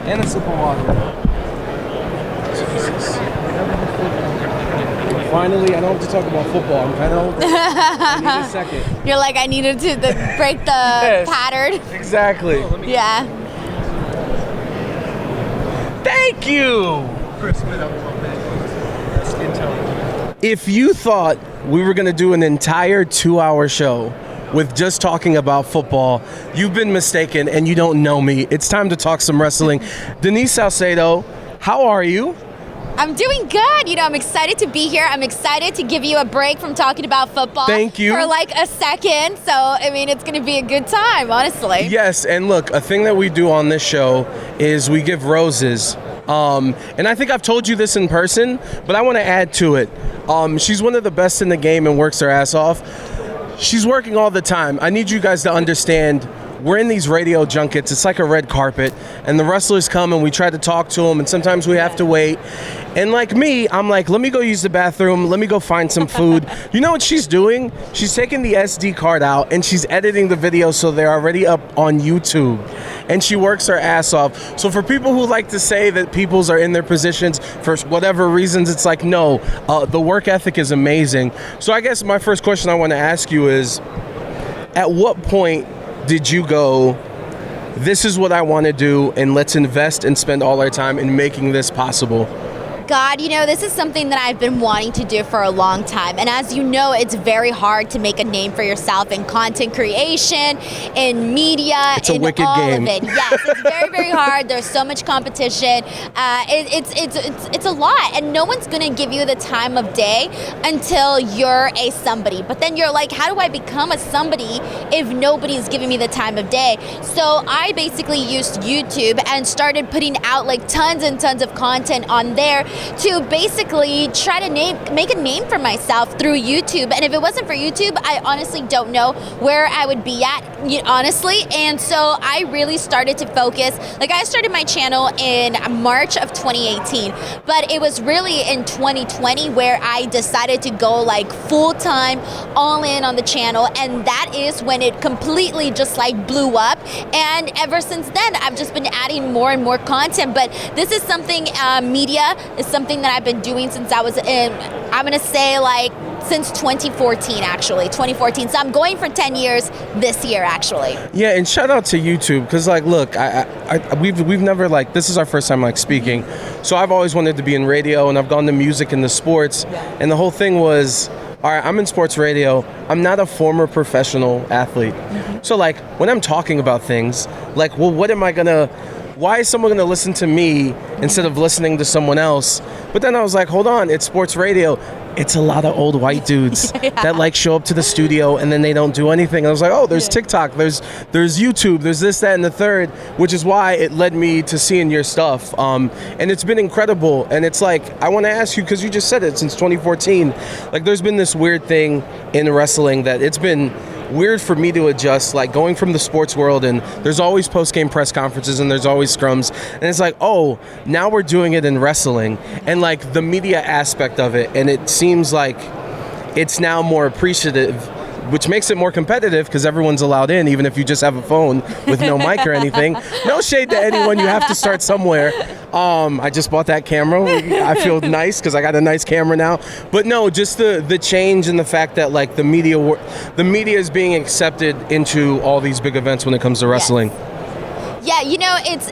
And a sip of water. Jesus. Finally, I don't have to talk about football. I'm kind of over it. I need a second. You're like, I needed to break the Yes. pattern. Exactly. Yeah. Thank you! Chris, spit up a little bit. Skin tone. If you thought we were going to do an entire 2-hour show with just talking about football, you've been mistaken and you don't know me. It's time to talk some wrestling. Denise Salcedo, how are you? I'm doing good. You know, I'm excited to be here. I'm excited to give you a break from talking about football. Thank you. For like a second. So, I mean, it's going to be a good time, honestly. Yes, and look, a thing that we do on this show is we give roses. And I think I've told you this in person, but I want to add to it. She's one of the best in the game and works her ass off. She's working all the time. I need you guys to understand, we're in these radio junkets. It's like a red carpet, and the wrestlers come and we try to talk to them, and sometimes we have to wait. And like me, I'm like, let me go use the bathroom. Let me go find some food. You know what she's doing? She's taking the SD card out and she's editing the video so they're already up on YouTube. And she works her ass off. So for people who like to say that peoples are in their positions for whatever reasons, it's like, no, the work ethic is amazing. So I guess my first question I want to ask you is, at what point did you go, this is what I want to do, and let's invest and spend all our time in making this possible? God, you know, this is something that I've been wanting to do for a long time. And as you know, it's very hard to make a name for yourself in content creation, in media, it's a in wicked all game. of it. Yes, it's very, very hard. There's so much competition. It's a lot. And no one's going to give you the time of day until you're a somebody. But then you're like, how do I become a somebody if nobody's giving me the time of day? So I basically used YouTube and started putting out like tons and tons of content on there to basically try to make a name for myself through YouTube. And if it wasn't for YouTube, I honestly don't know where I would be at, honestly. And so I really started to focus. Like, I started my channel in March of 2018, but it was really in 2020 where I decided to go like full-time, all in on the channel. And that is when it completely just like blew up. And ever since then, I've just been adding more and more content. But this is something, media is something that I've been doing since I was in, I'm gonna say like since 2014 actually, 2014. So I'm going for 10 years this year actually. Yeah, and shout out to YouTube, because like, look, we've never like, this is our first time like speaking. So I've always wanted to be in radio, and I've gone to music and the sports, and the whole thing was, all right, I'm in sports radio. I'm not a former professional athlete. So like, when I'm talking about things, like, well, why is someone gonna listen to me instead of listening to someone else? But then I was like, hold on, it's sports radio. It's a lot of old white dudes that like show up to the studio and then they don't do anything. And I was like, oh, there's TikTok, there's YouTube, there's this, that, and the third, which is why it led me to seeing your stuff. And it's been incredible. And it's like, I want to ask you, because you just said it, since 2014, like there's been this weird thing in wrestling that it's been weird for me to adjust, like going from the sports world, and there's always post-game press conferences and there's always scrums, and it's like, oh, now we're doing it in wrestling, and like the media aspect of it, and it seems like it's now more appreciative, which makes it more competitive because everyone's allowed in, even if you just have a phone with no mic or anything. No shade to anyone, you have to start somewhere. I just bought that camera. I feel nice because I got a nice camera now. But no, just the change and the fact that like the media is being accepted into all these big events when it comes to wrestling. Yes. Yeah, you know, it's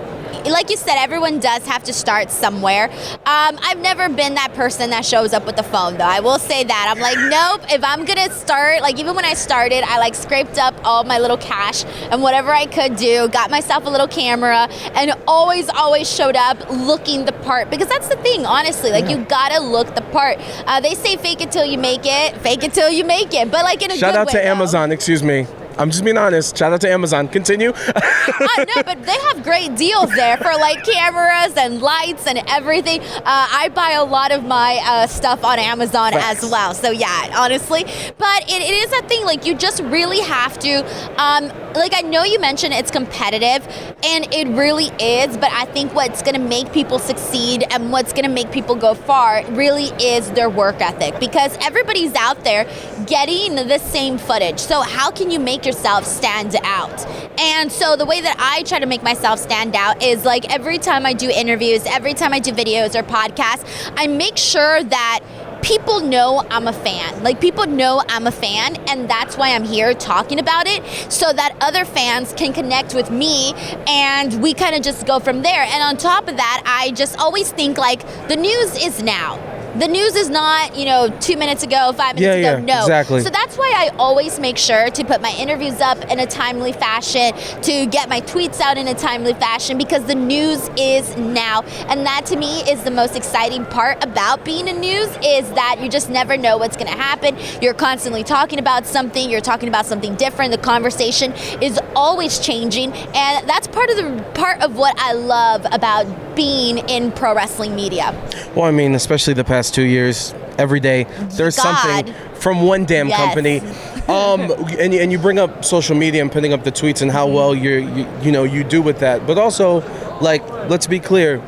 like you said, everyone does have to start somewhere. I've never been that person that shows up with the phone, though. I will say that. I'm like, nope, if I'm gonna start, like even when I started, I like scraped up all my little cash and whatever I could do, got myself a little camera, and always showed up looking the part. Because that's the thing, honestly, like you gotta look the part. They say fake it till you make it, fake it till you make it, but like in a Shout good way. out to Amazon, excuse me. I'm just being honest. Shout out to Amazon. Continue. No, but they have great deals there for like cameras and lights and everything. I buy a lot of my stuff on Amazon as well. So yeah, honestly. But it is a thing, like you just really have to, like I know you mentioned it's competitive, and it really is, but I think what's going to make people succeed and what's going to make people go far really is their work ethic, because everybody's out there getting the same footage. So how can you make make yourself stand out. And so the way that I try to make myself stand out is like every time I do interviews, every time I do videos or podcasts, I make sure that people know I'm a fan. Like, people know I'm a fan, and that's why I'm here talking about it, so that other fans can connect with me, and we kind of just go from there. And on top of that, I just always think, like, the news is now. The news is not, 2 minutes ago, 5 minutes ago. No. Exactly. So that's why I always make sure to put my interviews up in a timely fashion, to get my tweets out in a timely fashion, because the news is now. And that, to me, is the most exciting part about being in news, is that you just never know what's going to happen. You're constantly talking about something. You're talking about something different. The conversation is always changing. And that's part of what I love about being in pro wrestling media. Well, I mean, especially the past 2 years, every day there's something from one damn company. And you bring up social media and putting up the tweets and how well you do with that. But also, like, let's be clear,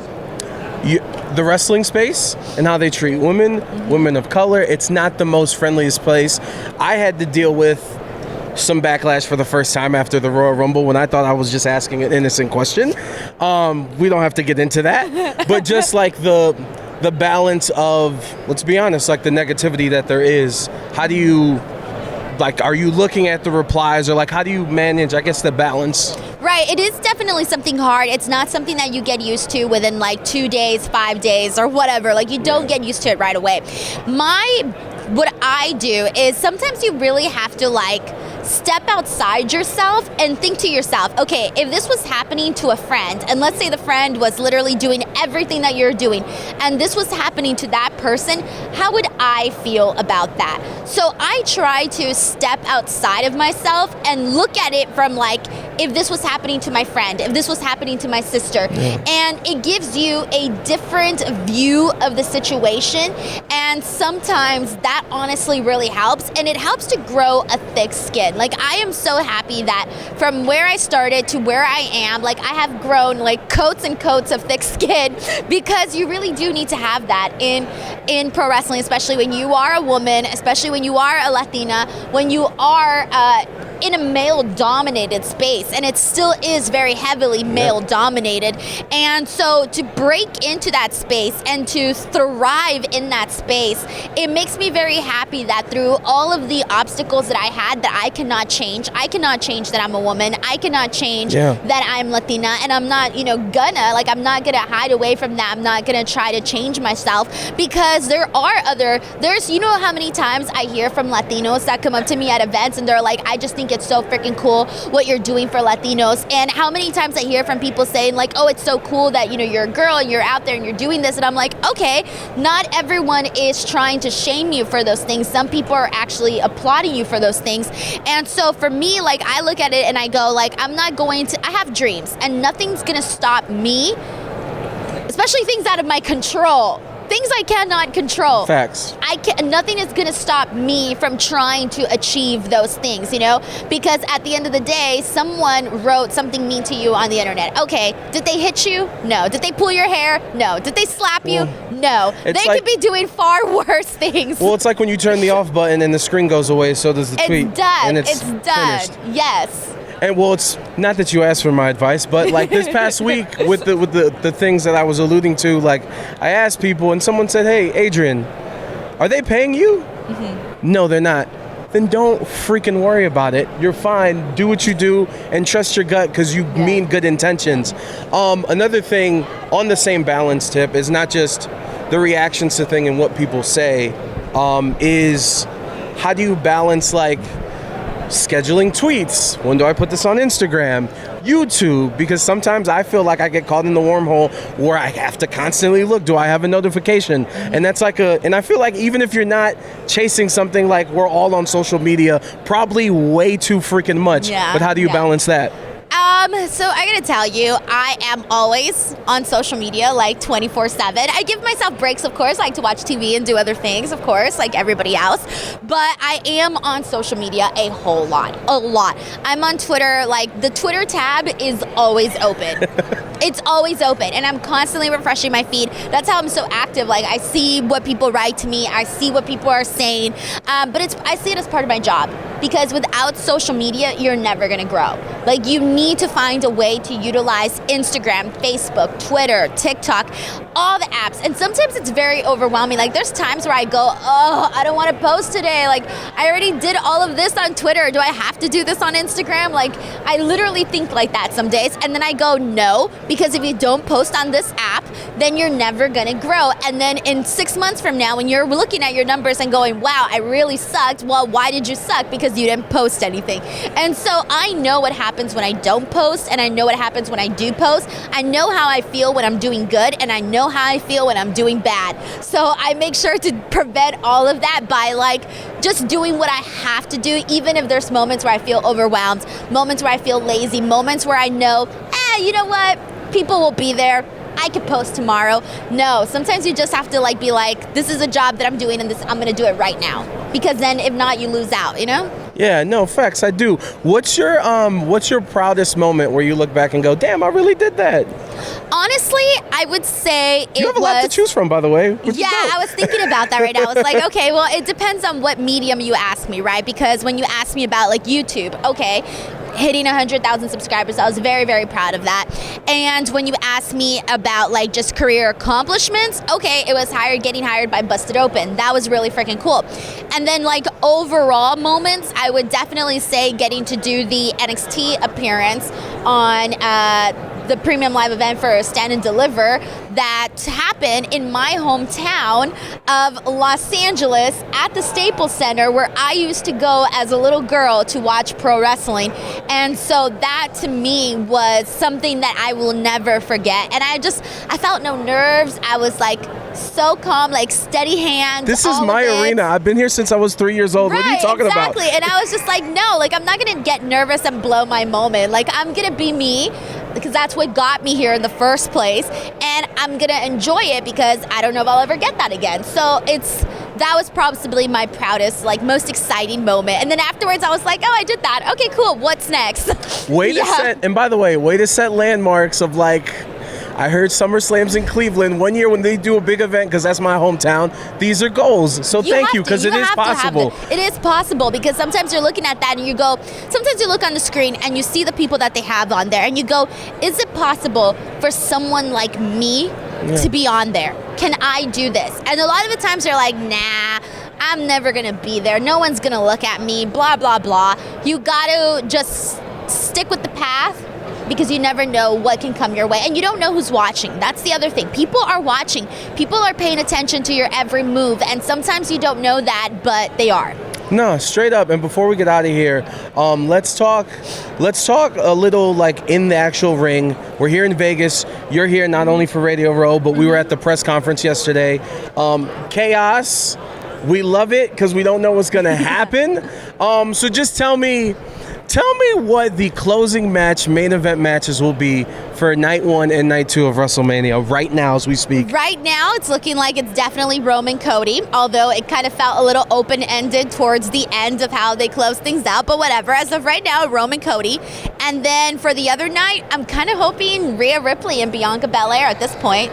the wrestling space and how they treat women of color, it's not the most friendliest place. I had to deal with some backlash for the first time after the Royal Rumble when I thought I was just asking an innocent question. We don't have to get into that, but just like the balance of, let's be honest, like the negativity that there is. How do you, like, are you looking at the replies, or like how do you manage, I guess, the balance? Right, it is definitely something hard. It's not something that you get used to within like 2 days, 5 days, or whatever. Like, you don't get used to it right away. What I do is sometimes you really have to, like, step outside yourself and think to yourself, okay, if this was happening to a friend, and let's say the friend was literally doing everything that you're doing, and this was happening to that person, how would I feel about that? So I try to step outside of myself and look at it from, like, if this was happening to my friend, if this was happening to my sister, and it gives you a different view of the situation, and sometimes that honestly really helps, and it helps to grow a thick skin. Like, I am so happy that from where I started to where I am, like, I have grown like coats and coats of thick skin, because you really do need to have that in pro wrestling, especially when you are a woman, especially when you are a Latina, when you are in a male-dominated space, and it still is very heavily male-dominated. And so to break into that space and to thrive in that space, it makes me very happy that through all of the obstacles that I had that I cannot change that I'm a woman, I cannot change that I'm Latina, and I'm not, I'm not gonna hide away from that. I'm not gonna try to change myself, because there's, how many times I hear from Latinos that come up to me at events and they're like, I just think it's so freaking cool what you're doing for Latinos. And how many times I hear from people saying, like, oh, it's so cool that, you're a girl and you're out there and you're doing this. And I'm like, okay, not everyone is trying to shame you for those things. Some people are actually applauding you for those things. And so for me, like, I look at it and I go, like, I have dreams, and nothing's gonna stop me, especially things out of my control. Things I cannot control. Facts. Nothing is going to stop me from trying to achieve those things, because at the end of the day, someone wrote something mean to you on the internet. Okay, did they hit you? No. Did they pull your hair? No. Did they slap you? No. They could be doing far worse things. Well, it's like when you turn the off button and the screen goes away, so does the tweet. It's done. And it's done. finished. Yes. And well, it's not that you asked for my advice, but like this past week with the things that I was alluding to, like I asked people and someone said, hey, Adrian, are they paying you? Mm-hmm. No, they're not. Then don't freaking worry about it. You're fine. Do what you do and trust your gut, because you mean good intentions. Another thing on the same balance tip is not just the reactions to thing and what people say, is how do you balance, like, scheduling tweets? When do I put this on Instagram, YouTube? Because sometimes I feel like I get caught in the wormhole where I have to constantly look, do I have a notification? And that's like and I feel like even if you're not chasing something, like we're all on social media probably way too freaking much. But how do you balance that? So I gotta tell you, I am always on social media, like 24/7. I give myself breaks, of course, like to watch TV and do other things, of course, like everybody else. But I am on social media a lot. I'm on Twitter, like the Twitter tab is always open. It's always open, and I'm constantly refreshing my feed. That's how I'm so active. Like, I see what people write to me, I see what people are saying, but I see it as part of my job, because without social media, you're never gonna grow. Like, you need to find a way to utilize Instagram, Facebook, Twitter, TikTok, all the apps. And sometimes it's very overwhelming. Like, there's times where I go, oh, I don't want to post today. Like, I already did all of this on Twitter. Do I have to do this on Instagram? Like, I literally think like that some days. And then I go, no, because if you don't post on this app, then you're never going to grow. And then in 6 months from now, when you're looking at your numbers and going, wow, I really sucked. Well, why did you suck? Because you didn't post anything. And so I know what happens when I don't post, and I know what happens when I do post. I know how I feel when I'm doing good, and I know how I feel when I'm doing bad. So I make sure to prevent all of that by like just doing what I have to do, even if there's moments where I feel overwhelmed, moments where I feel lazy, moments where I know, you know what, people will be there. I could post tomorrow. No, sometimes you just have to like be like, this is a job that I'm doing, and I'm gonna do it right now. Because then if not, you lose out, you know? Yeah, no, facts, I do. What's your proudest moment where you look back and go, damn, I really did that? Honestly, I would say you have a lot to choose from, by the way. Yeah, I was thinking about that right now. I was like, okay, well, it depends on what medium you ask me, right? Because when you ask me about like YouTube, okay, hitting 100,000 subscribers, I was very, very proud of that. And when you ask me about like just career accomplishments, okay, it was getting hired by Busted Open. That was really freaking cool. And then like overall moments, I would definitely say getting to do the NXT appearance on the premium live event for Stand and Deliver that happened in my hometown of Los Angeles at the Staples Center, where I used to go as a little girl to watch pro wrestling. And so that to me was something that I will never forget. And I felt no nerves. I was like so calm, like steady hands. This is my arena. I've been here since I was 3 years old. Right, what are you talking about? Exactly. And I was just like, no, like I'm not gonna get nervous and blow my moment. Like I'm gonna be me, because that's what got me here in the first place, and I'm gonna enjoy it because I don't know if I'll ever get that again. So that was probably my proudest, like most exciting moment. And then afterwards I was like, oh, I did that. Okay, cool. What's next? Way to set, and by the way, way to set landmarks of like, I heard SummerSlam's in Cleveland one year when they do a big event, because that's my hometown. These are goals. So thank you, because it is possible. It is possible, because sometimes you're looking at that and you go, sometimes you look on the screen and you see the people that they have on there and you go, is it possible for someone like me to be on there? Can I do this? And a lot of the times you're like, nah, I'm never going to be there. No one's going to look at me, blah, blah, blah. You got to just stick with the path, because you never know what can come your way, and you don't know who's watching. That's the other thing. People are watching. People are paying attention to your every move, and sometimes you don't know that, but they are. No, straight up. And before we get out of here, let's talk a little like in the actual ring. We're here in Vegas. You're here not only for Radio Row, but we were at the press conference yesterday. Chaos. We love it because we don't know what's going to happen. So just tell me what the closing match, main event matches will be for night 1 and night 2 of WrestleMania right now as we speak. Right now, it's looking like it's definitely Roman Cody, although it kind of felt a little open-ended towards the end of how they closed things out, but whatever. As of right now, Roman Cody. And then for the other night, I'm kind of hoping Rhea Ripley and Bianca Belair at this point.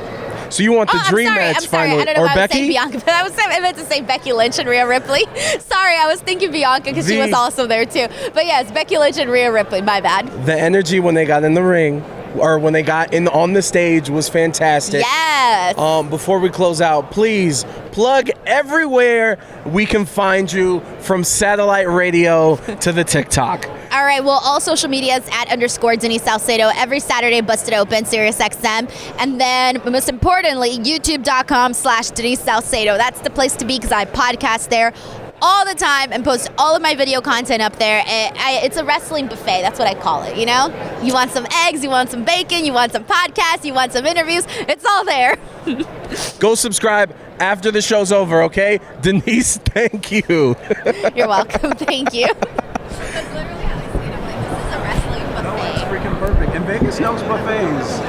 So you want the dream match finally, I don't know or why Becky? I was saying Bianca, but I meant to say Becky Lynch and Rhea Ripley. Sorry, I was thinking Bianca because she was also there too. But yes, Becky Lynch and Rhea Ripley. My bad. The energy when they got in the ring, or when they got on the stage, was fantastic. Yes. Before we close out, please plug everywhere we can find you, from satellite radio to the TikTok. All right, well, all social media is at _Denise Salcedo. Every Saturday, Busted Open, SiriusXM. And then, most importantly, youtube.com/Denise Salcedo. That's the place to be, because I podcast there all the time and post all of my video content up there. It's a wrestling buffet. That's what I call it, you know? You want some eggs, you want some bacon, you want some podcasts, you want some interviews. It's all there. Go subscribe after the show's over, okay? Denise, thank you. You're welcome. Thank you. That's literally how I see it. I'm like, this is a wrestling buffet. No, it's freaking perfect. And Vegas knows buffets.